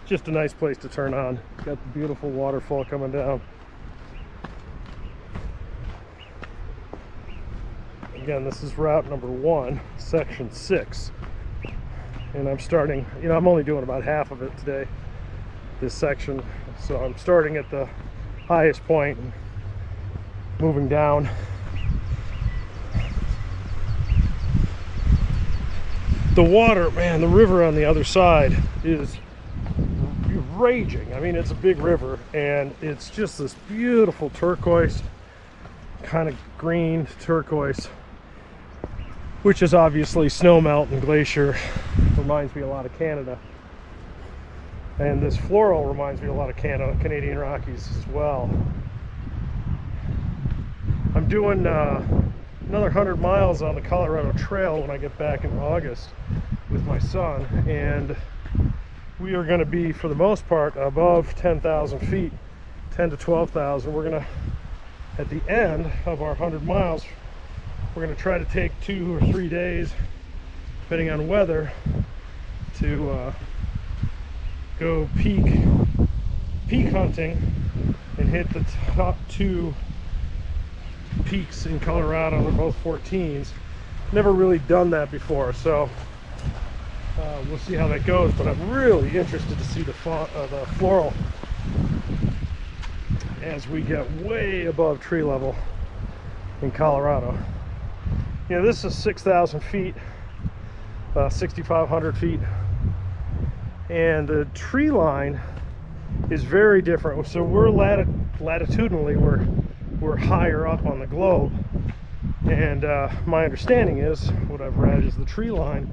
just a nice place to turn on. Got the beautiful waterfall coming down. Again, this is route number 1, section 6. And I'm starting, I'm only doing about half of it today, this section. So I'm starting at the highest point and moving down. The water, man, the river on the other side is raging. I mean, it's a big river, and it's just this beautiful turquoise, kind of green turquoise, which is obviously snowmelt and glacier. Reminds me a lot of Canada. And this floral reminds me a lot of Canadian Rockies as well. I'm doing another 100 miles on the Colorado Trail when I get back in August with my son, and we are going to be, for the most part, above 10,000 feet, 10 to 12,000. We're going to, at the end of our 100 miles, we're going to try to take 2 or 3 days, depending on weather, to go peak hunting and hit the top 2 peaks in Colorado. They're both 14s. Never really done that before, so we'll see how that goes. But I'm really interested to see the floral as we get way above tree level in Colorado. This is 6,000 feet, 6,500 feet, and the tree line is very different. So we're latitudinally, we're higher up on the globe, and my understanding is, what I've read, is the tree line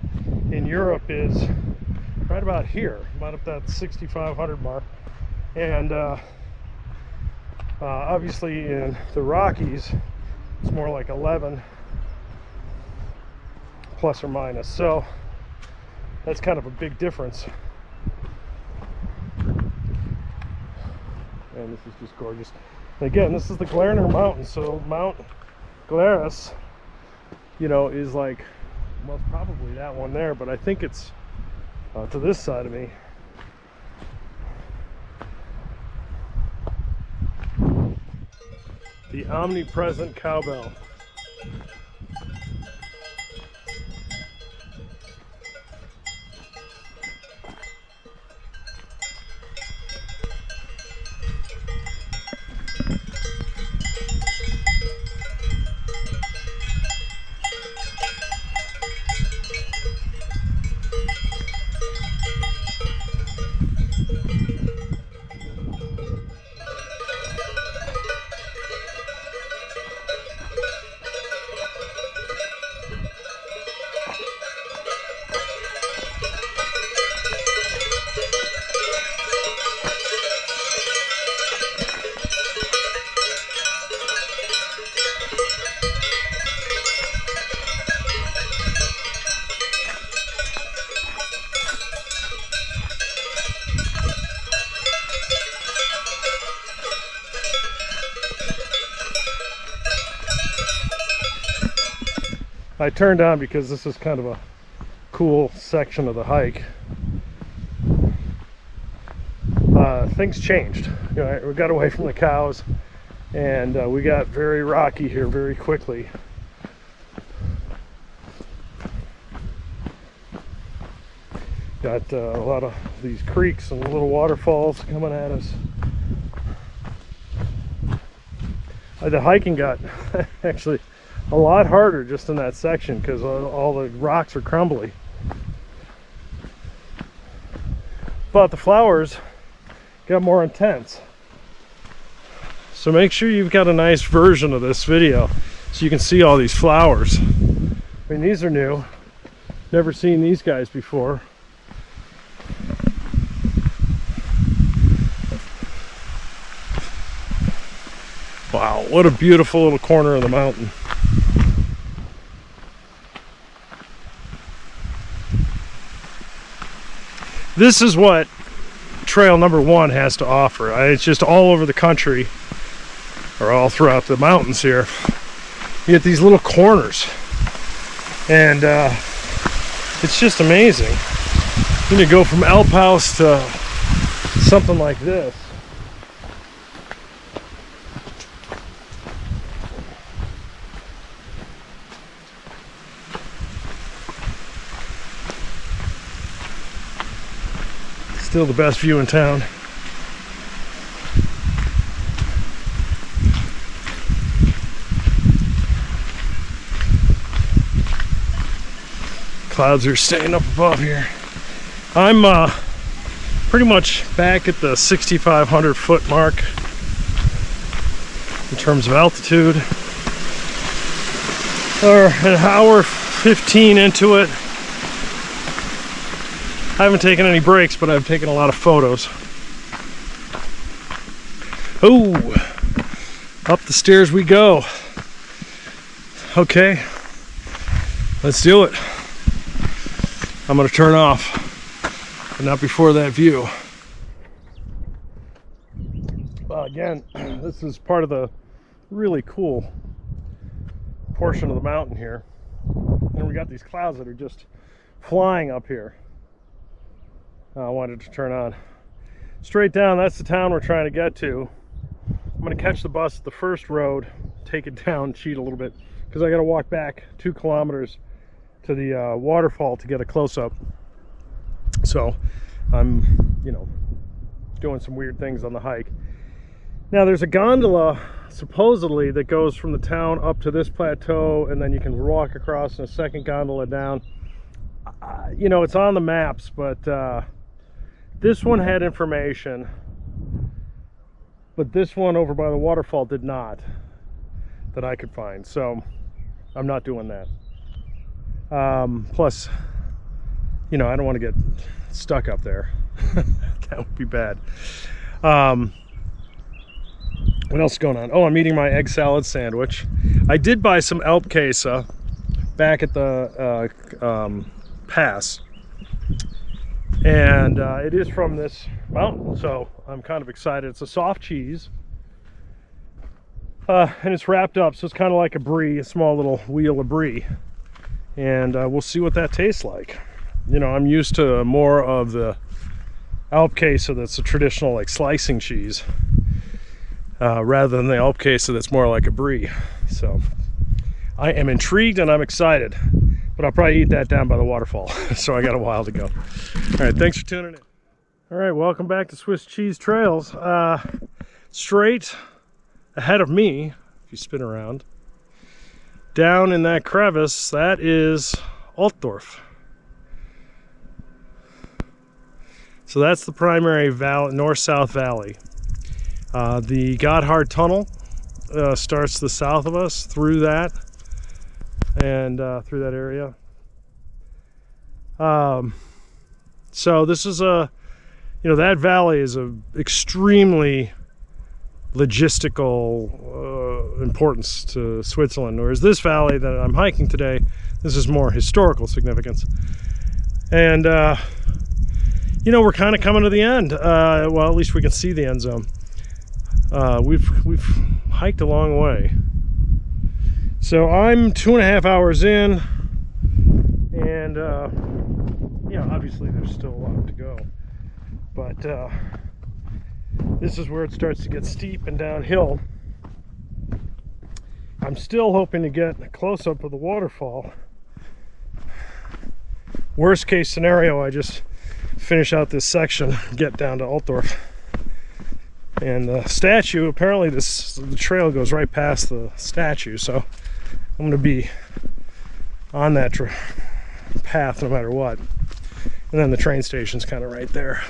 in Europe is right about here, about at that 6,500 mark, and obviously in the Rockies it's more like 11 plus or minus, so that's kind of a big difference. And this is just gorgeous. Again, this is the Garner Mountain, so Mount Glarus, is like, well, probably that one there, but I think it's to this side of me. The omnipresent cowbell. I turned on because this is kind of a cool section of the hike. Things changed. We got away from the cows, and we got very rocky here very quickly. Got a lot of these creeks and little waterfalls coming at us. The hiking got actually a lot harder just in that section because all the rocks are crumbly. But the flowers got more intense. So make sure you've got a nice version of this video so you can see all these flowers. I mean, these are new. Never seen these guys before. Wow, what a beautiful little corner of the mountain. This is what trail number 1 has to offer. It's just all over the country, or all throughout the mountains here. You get these little corners, and it's just amazing. You go from Alps to something like this. Still the best view in town. Clouds are staying up above here. I'm pretty much back at the 6,500 foot mark in terms of altitude. Or an hour 15 into it. I haven't taken any breaks, but I've taken a lot of photos. Oh, up the stairs we go. Okay, let's do it. I'm gonna turn off, but not before that view. Well, again, this is part of the really cool portion of the mountain here. And we got these clouds that are just flying up here. I wanted to turn on. Straight down, that's the town we're trying to get to. I'm gonna catch the bus at the first road, take it down, cheat a little bit, because I gotta walk back 2 kilometers to the waterfall to get a close-up. So I'm, you know, doing some weird things on the hike. Now there's a gondola supposedly that goes from the town up to this plateau, and then you can walk across in a second gondola down. You know, it's on the maps, but this one had information, but this one over by the waterfall did not, that I could find. So I'm not doing that. Plus, you know, I don't want to get stuck up there. That would be bad. What else is going on? Oh, I'm eating my egg salad sandwich. I did buy some Alp queso back at the pass, and it is from this mountain, so I'm kind of excited. It's a soft cheese, and it's wrapped up, so it's kind of like a brie, a small little wheel of brie, and we'll see what that tastes like. You know, I'm used to more of the Alp queso that's a traditional like slicing cheese, rather than the Alp queso that's more like a brie. So I am intrigued and I'm excited, but I'll probably eat that down by the waterfall. So I got a while to go. All right, thanks for tuning in. All right, welcome back to Swiss Cheese Trails. Straight ahead of me, if you spin around, down in that crevice, that is Altdorf. So that's the primary valley, north-south valley. The Gotthard Tunnel starts to the south of us through that and through that area. So this is a, you know, that valley is of extremely logistical importance to Switzerland, whereas this valley that I'm hiking today, this is more historical significance. And you know, we're kind of coming to the end. Well, at least we can see the end zone. We've hiked a long way. So I'm 2.5 hours in, and yeah, obviously there's still a lot to go. But this is where it starts to get steep and downhill. I'm still hoping to get a close-up of the waterfall. Worst case scenario, I just finish out this section, get down to Altdorf. And the statue, apparently the trail goes right past the statue, so I'm going to be on that path no matter what. And then the train station's kind of right there.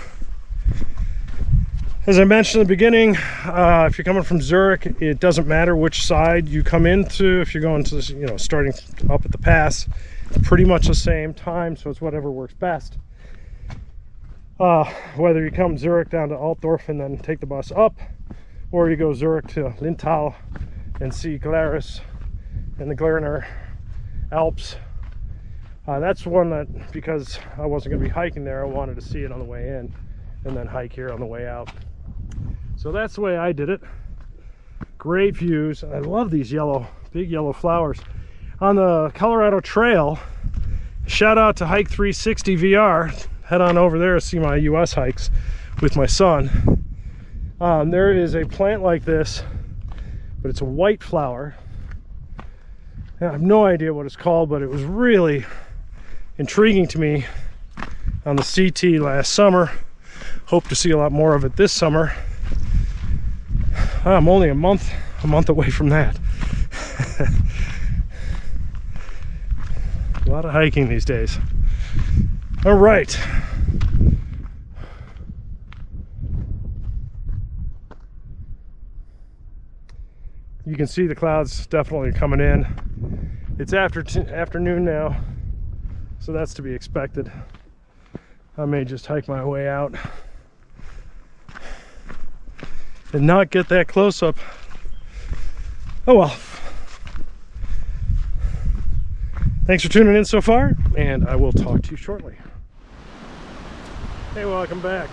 As I mentioned in the beginning, if you're coming from Zurich, it doesn't matter which side you come into. If you're going to, you know, starting up at the pass, it's pretty much the same time, so it's whatever works best. Whether you come Zurich down to Altdorf and then take the bus up, or you go Zurich to Lintal and see Glarus and the Garner Alps. That's one that, because I wasn't going to be hiking there, I wanted to see it on the way in and then hike here on the way out. So that's the way I did it. Great views. I love these big yellow flowers. On the Colorado Trail, shout out to Hike 360 VR. head on over there to see my US hikes with my son. There is a plant like this, but it's a white flower. I have no idea what it's called, but it was really intriguing to me on the CT last summer. Hope to see a lot more of it this summer. I'm only a month away from that. A lot of hiking these days. All right. You can see the clouds definitely coming in. It's afternoon now, so that's to be expected. I may just hike my way out and not get that close up. Oh well. Thanks for tuning in so far, and I will talk to you shortly. Hey, welcome back.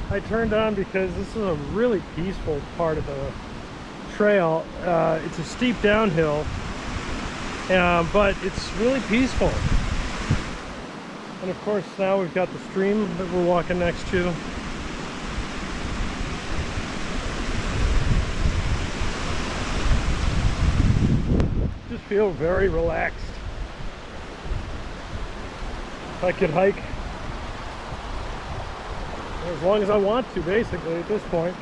I turned on because this is a really peaceful part of the trail. It's a steep downhill, but it's really peaceful. And of course now we've got the stream that we're walking next to. Just feel very relaxed. I could hike as long as I want to, basically, at this point.